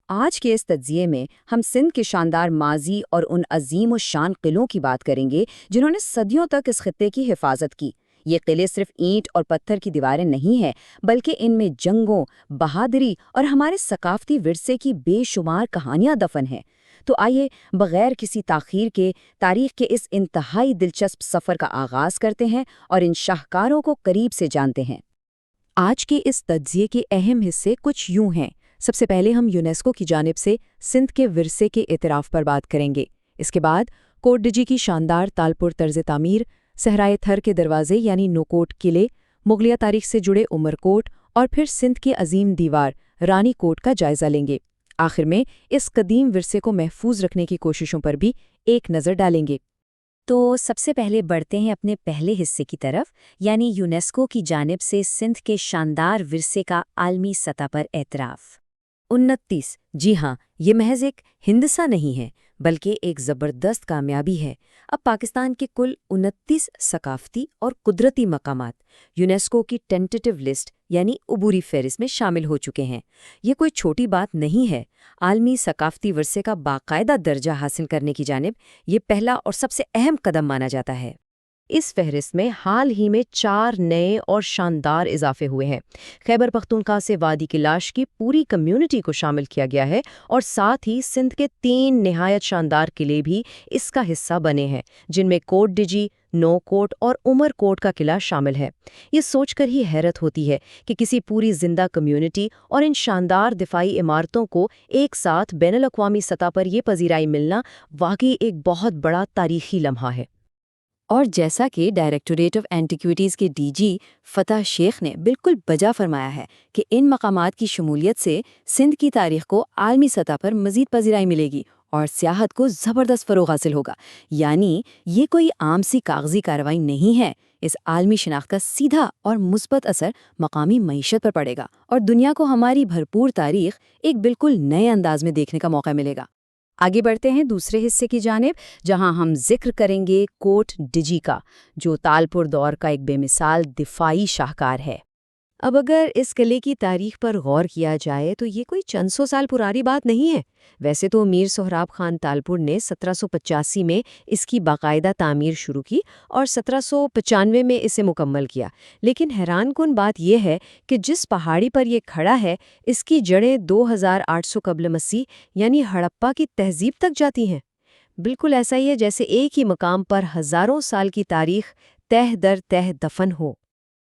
آج کے اس تجزیے میں ہم سندھ کے شاندار ماضی اور ان عظیم و شان قلعوں کی بات کریں گے جنہوں نے صدیوں تک اس خطے کی حفاظت کی۔ یہ قلعے صرف اینٹ اور پتھر کی دیواریں نہیں ہیں، بلکہ ان میں جنگوں، بہادری اور ہمارے ثقافتی ورثے کی بے شمار کہانیاں دفن ہیں۔ تو آئیے بغیر کسی تاخیر کے تاریخ کے اس انتہائی دلچسپ سفر کا آغاز کرتے ہیں اور ان شاہکاروں کو قریب سے جانتے ہیں۔ آج کے اس تجزیے کے اہم حصے کچھ یوں ہیں۔ سب سے پہلے ہم یونیسکو کی جانب سے سندھ کے ورثے کے اعتراف پر بات کریں گے۔ اس کے بعد کوٹ ڈجی کی شاندار تالپور طرز تعمیر، صحرائے تھر کے دروازے یعنی نوکوٹ قلعے، مغلیہ تاریخ سے جڑے عمر کوٹ اور پھر سندھ کی عظیم دیوار رانی کوٹ کا جائزہ لیں گے۔ آخر میں اس قدیم ورثے کو محفوظ رکھنے کی کوششوں پر بھی ایک نظر ڈالیں گے۔ تو سب سے پہلے بڑھتے ہیں اپنے پہلے حصے کی طرف، یعنی یونیسکو کی جانب سے سندھ کے شاندار ورثے کا عالمی سطح پر اعتراف۔ 29 جی ہاں، یہ محض ایک ہندسہ نہیں ہے بلکہ ایک زبردست کامیابی ہے۔ اب پاکستان کے کل 29 ثقافتی اور قدرتی مقامات یونیسکو کی ٹینٹیٹیو لسٹ یعنی عبوری فہرست میں شامل ہو چکے ہیں۔ یہ کوئی چھوٹی بات نہیں ہے۔ عالمی ثقافتی ورثے کا باقاعدہ درجہ حاصل کرنے کی جانب یہ پہلا اور سب سے اہم قدم مانا جاتا ہے۔ اس فہرست میں حال ہی میں 4 نئے اور شاندار اضافے ہوئے ہیں۔ خیبر پختونخوا سے وادی کلاش کی پوری کمیونٹی کو شامل کیا گیا ہے اور ساتھ ہی سندھ کے 3 نہایت شاندار قلعے بھی اس کا حصہ بنے ہیں، جن میں کوٹ ڈجی، نو کوٹ اور عمر کوٹ کا قلعہ شامل ہے۔ یہ سوچ کر ہی حیرت ہوتی ہے کہ کسی پوری زندہ کمیونٹی اور ان شاندار دفاعی عمارتوں کو ایک ساتھ بین الاقوامی سطح پر یہ پذیرائی ملنا واقعی ایک بہت بڑا تاریخی لمحہ ہے۔ اور جیسا کہ ڈائریکٹوریٹ آف اینٹیکویٹیز کے ڈی جی فتح شیخ نے بالکل بجا فرمایا ہے کہ ان مقامات کی شمولیت سے سندھ کی تاریخ کو عالمی سطح پر مزید پذیرائی ملے گی اور سیاحت کو زبردست فروغ حاصل ہوگا۔ یعنی یہ کوئی عام سی کاغذی کارروائی نہیں ہے، اس عالمی شناخت کا سیدھا اور مثبت اثر مقامی معیشت پر پڑے گا اور دنیا کو ہماری بھرپور تاریخ ایک بالکل نئے انداز میں دیکھنے کا موقع ملے گا۔ آگے بڑھتے ہیں دوسرے حصے کی جانب، جہاں ہم ذکر کریں گے کوٹ ڈجی کا، جو تالپور دور کا ایک بے مثال دفاعی شاہکار ہے۔ اب اگر اس قلعے کی تاریخ پر غور کیا جائے تو یہ کوئی چند سو سال پرانی بات نہیں ہے۔ ویسے تو میر سہراب خان تالپور نے 1785 میں اس کی باقاعدہ تعمیر شروع کی اور 1795 میں اسے مکمل کیا، لیکن حیران کن بات یہ ہے کہ جس پہاڑی پر یہ کھڑا ہے اس کی جڑیں 2800 قبل مسیح یعنی ہڑپا کی تہذیب تک جاتی ہیں۔ بالکل ایسا ہی ہے جیسے ایک ہی مقام پر ہزاروں سال کی تاریخ تہ در تہ دفن ہو۔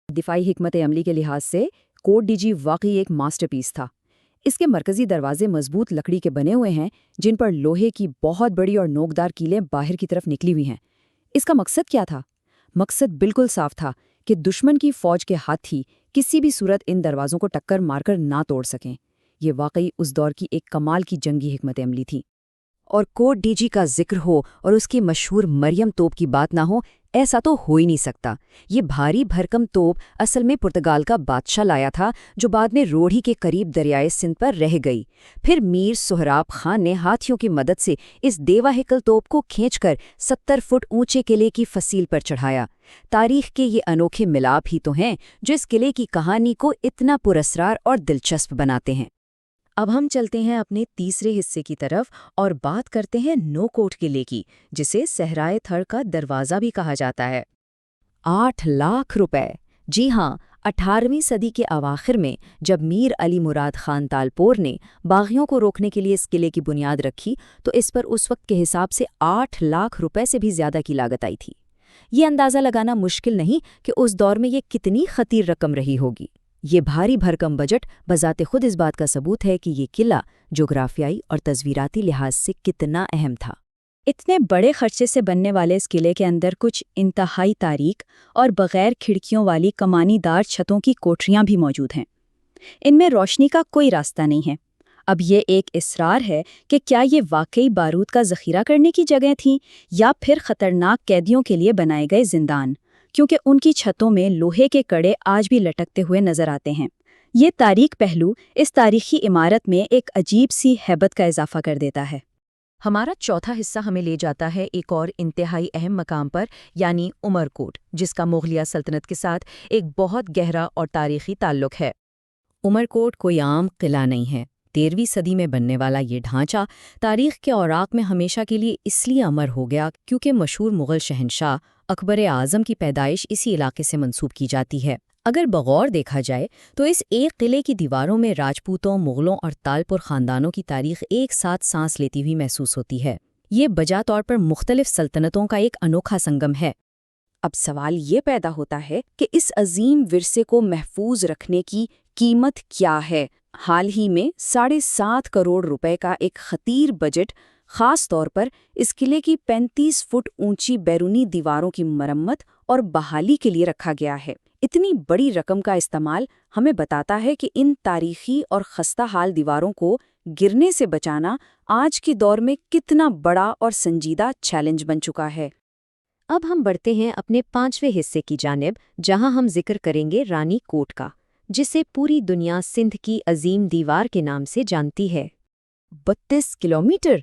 دفاعی حکمت عملی کے لحاظ سے کوٹ ڈجی واقعی ایک ماسٹر پیس تھا۔ اس کے مرکزی دروازے مضبوط لکڑی کے بنے ہوئے ہیں، جن پر لوہے کی بہت بڑی اور نوکدار کیلیں باہر کی طرف نکلی ہوئی ہیں۔ اس کا مقصد کیا تھا؟ مقصد بالکل صاف تھا کہ دشمن کی فوج کے ہاتھی کسی بھی صورت ان دروازوں کو ٹکر مار کر نہ توڑ سکیں۔ یہ واقعی اس دور کی ایک کمال کی جنگی حکمت عملی تھی۔ اور کوٹ ڈیجی کا ذکر ہو اور اس کی مشہور مریم توپ کی بات نہ ہو، ایسا تو ہو ہی نہیں سکتا۔ یہ بھاری بھرکم توپ اصل میں پرتگال کا بادشاہ لایا تھا، جو بعد میں روڑھی کے قریب دریائے سندھ پر رہ گئی۔ پھر میر سہراب خان نے ہاتھیوں کی مدد سے اس دیوا ہیکل توپ کو کھینچ کر 70 فٹ اونچے قلعے کی فصیل پر چڑھایا۔ تاریخ کے یہ انوکھے ملاپ ہی تو ہیں جو اس قلعے کی کہانی کو اتنا پراسرار اور دلچسپ بناتے ہیں۔ اب ہم چلتے ہیں اپنے تیسرے حصے کی طرف اور بات کرتے ہیں نو کوٹ قلعے کی، جسے صحرائے تھر کا دروازہ بھی کہا جاتا ہے۔ 8 لاکھ روپے! جی ہاں، 18ویں صدی کے اواخر میں جب میر علی مراد خان تالپور نے باغیوں کو روکنے کے لیے اس قلعے کی بنیاد رکھی تو اس پر اس وقت کے حساب سے 8 لاکھ روپے سے بھی زیادہ کی لاگت آئی تھی۔ یہ اندازہ لگانا مشکل نہیں کہ اس دور میں یہ کتنی خطیر رقم رہی ہوگی۔ یہ بھاری بھرکم بجٹ بذات خود اس بات کا ثبوت ہے کہ یہ قلعہ جغرافیائی اور تصویراتی لحاظ سے کتنا اہم تھا۔ اتنے بڑے خرچے سے بننے والے اس قلعے کے اندر کچھ انتہائی تاریک اور بغیر کھڑکیوں والی کمانی دار چھتوں کی کوٹریاں بھی موجود ہیں۔ ان میں روشنی کا کوئی راستہ نہیں ہے۔ اب یہ ایک اصرار ہے کہ کیا یہ واقعی بارود کا ذخیرہ کرنے کی جگہ تھیں یا پھر خطرناک قیدیوں کے لیے بنائے گئے زندان، کیونکہ ان کی چھتوں میں لوہے کے کڑے آج بھی لٹکتے ہوئے نظر آتے ہیں۔ یہ تاریک پہلو اس تاریخی عمارت میں ایک عجیب سی ہیبت کا اضافہ کر دیتا ہے۔ ہمارا چوتھا حصہ ہمیں لے جاتا ہے ایک اور انتہائی اہم مقام پر، یعنی عمر کوٹ، جس کا مغلیہ سلطنت کے ساتھ ایک بہت گہرا اور تاریخی تعلق ہے۔ عمر کوٹ کوئی عام قلعہ نہیں ہے۔ 13ویں صدی میں بننے والا یہ ڈھانچہ تاریخ کے اوراق میں ہمیشہ کے لیے اس لیے امر ہو گیا کیونکہ مشہور مغل شہنشاہ اکبر اعظم کی پیدائش اسی علاقے سے منسوب کی جاتی ہے۔ اگر بغور دیکھا جائے تو اس ایک قلعے کی دیواروں میں راجپوتوں، مغلوں اور تالپور خاندانوں کی تاریخ ایک ساتھ سانس لیتی ہوئی محسوس ہوتی ہے۔ یہ بجا طور پر مختلف سلطنتوں کا ایک انوکھا سنگم ہے۔ اب سوال یہ پیدا ہوتا ہے کہ اس عظیم ورثے کو محفوظ رکھنے کی قیمت کیا ہے؟ حال ہی میں 7.5 کروڑ روپے کا ایک خطیر بجٹ خاص طور پر اس قلعے کی 35 فٹ اونچی بیرونی دیواروں کی مرمت اور بحالی کے لیے رکھا گیا ہے۔ اتنی بڑی رقم کا استعمال ہمیں بتاتا ہے کہ ان تاریخی اور خستہ حال دیواروں کو گرنے سے بچانا آج کے دور میں کتنا بڑا اور سنجیدہ چیلنج بن چکا ہے۔ اب ہم بڑھتے ہیں اپنے 5ویں حصے کی جانب، جہاں ہم ذکر کریں گے رانی کوٹ کا، جسے پوری دنیا سندھ کی عظیم دیوار کے نام سے جانتی ہے۔ 32 کلومیٹر!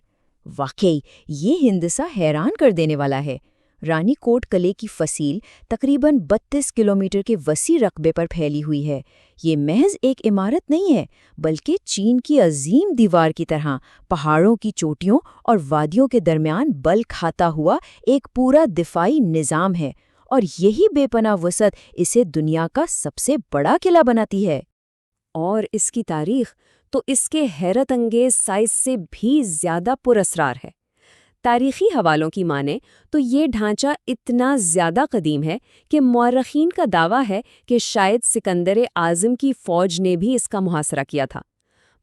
واقعی یہ ہندسہ حیران کر دینے والا ہے۔ رانی کوٹ قلعے کی فصیل تقریباً 32 کلومیٹر کے وسیع رقبے پر پھیلی ہوئی ہے۔ یہ محض ایک عمارت نہیں ہے، بلکہ چین کی عظیم دیوار کی طرح پہاڑوں کی چوٹیوں اور وادیوں کے درمیان بل کھاتا ہوا ایک پورا دفاعی نظام ہے، اور یہی بے پناہ وسعت اسے دنیا کا سب سے بڑا قلعہ بناتی ہے۔ اور اس کی تاریخ تو اس کے حیرت انگیز سائز سے بھی زیادہ پراسرار ہے۔ تاریخی حوالوں کی مانیں تو یہ ڈھانچہ اتنا زیادہ قدیم ہے کہ مورخین کا دعویٰ ہے کہ شاید سکندر اعظم کی فوج نے بھی اس کا محاصرہ کیا تھا۔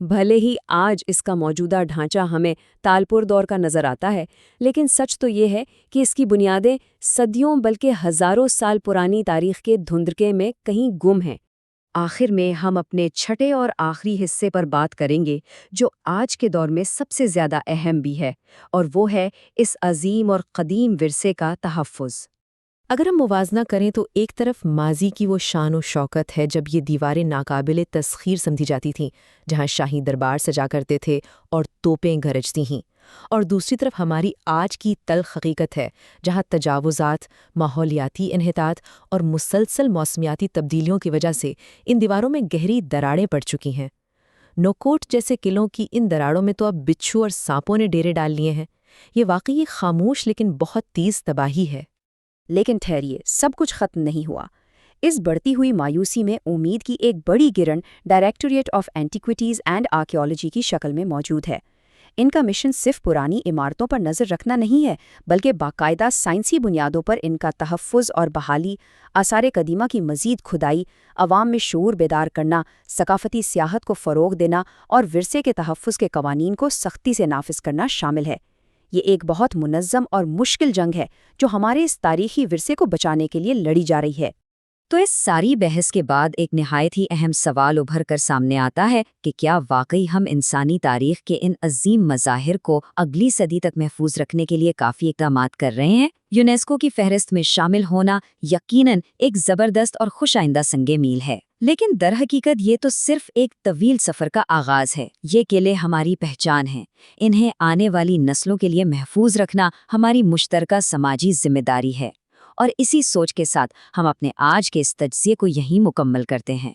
بھلے ہی آج اس کا موجودہ ڈھانچہ ہمیں تالپور دور کا نظر آتا ہے، لیکن سچ تو یہ ہے کہ اس کی بنیادیں صدیوں بلکہ ہزاروں سال پرانی تاریخ کے دھندرکے میں کہیں گم ہیں۔ آخر میں ہم اپنے چھٹے اور آخری حصے پر بات کریں گے جو آج کے دور میں سب سے زیادہ اہم بھی ہے، اور وہ ہے اس عظیم اور قدیم ورثے کا تحفظ۔ اگر ہم موازنہ کریں تو ایک طرف ماضی کی وہ شان و شوکت ہے جب یہ دیواریں ناقابل تسخیر سمجھی جاتی تھیں، جہاں شاہی دربار سجا کرتے تھے اور توپیں گرجتی ہیں، اور دوسری طرف ہماری آج کی تلخ حقیقت ہے جہاں تجاوزات، ماحولیاتی انحطاط اور مسلسل موسمیاتی تبدیلیوں کی وجہ سے ان دیواروں میں گہری دراڑیں پڑ چکی ہیں۔ نوکوٹ جیسے قلعوں کی ان دراڑوں میں تو اب بچھو اور سانپوں نے ڈیرے ڈال لیے ہیں۔ یہ واقعی خاموش لیکن بہت تیز تباہی ہے۔ لیکن ٹھہریے، سب کچھ ختم نہیں ہوا۔ اس بڑھتی ہوئی مایوسی میں امید کی ایک بڑی گرن ڈائریکٹوریٹ آف اینٹیکویٹیز اینڈ آرکیالوجی کی شکل میں موجود ہے۔ ان کا مشن صرف پرانی عمارتوں پر نظر رکھنا نہیں ہے، بلکہ باقاعدہ سائنسی بنیادوں پر ان کا تحفظ اور بحالی، آثار قدیمہ کی مزید کھدائی، عوام میں شعور بیدار کرنا، ثقافتی سیاحت کو فروغ دینا اور ورثے کے تحفظ کے قوانین کو سختی سے نافذ کرنا شامل ہے۔ یہ ایک بہت منظم اور مشکل جنگ ہے جو ہمارے اس تاریخی ورثے کو بچانے کے لیے لڑی جا رہی ہے۔ تو اس ساری بحث کے بعد ایک نہایت ہی اہم سوال ابھر کر سامنے آتا ہے کہ کیا واقعی ہم انسانی تاریخ کے ان عظیم مظاہر کو اگلی صدی تک محفوظ رکھنے کے لیے کافی اقدامات کر رہے ہیں؟ یونیسکو کی فہرست میں شامل ہونا یقیناً ایک زبردست اور خوش آئندہ سنگ میل ہے، لیکن در حقیقت یہ تو صرف ایک طویل سفر کا آغاز ہے۔ یہ قلعے ہماری پہچان ہیں، انہیں آنے والی نسلوں کے لیے محفوظ رکھنا ہماری مشترکہ سماجی ذمہ داری ہے، اور اسی سوچ کے ساتھ ہم اپنے آج کے اس تجزیے کو یہیں مکمل کرتے ہیں۔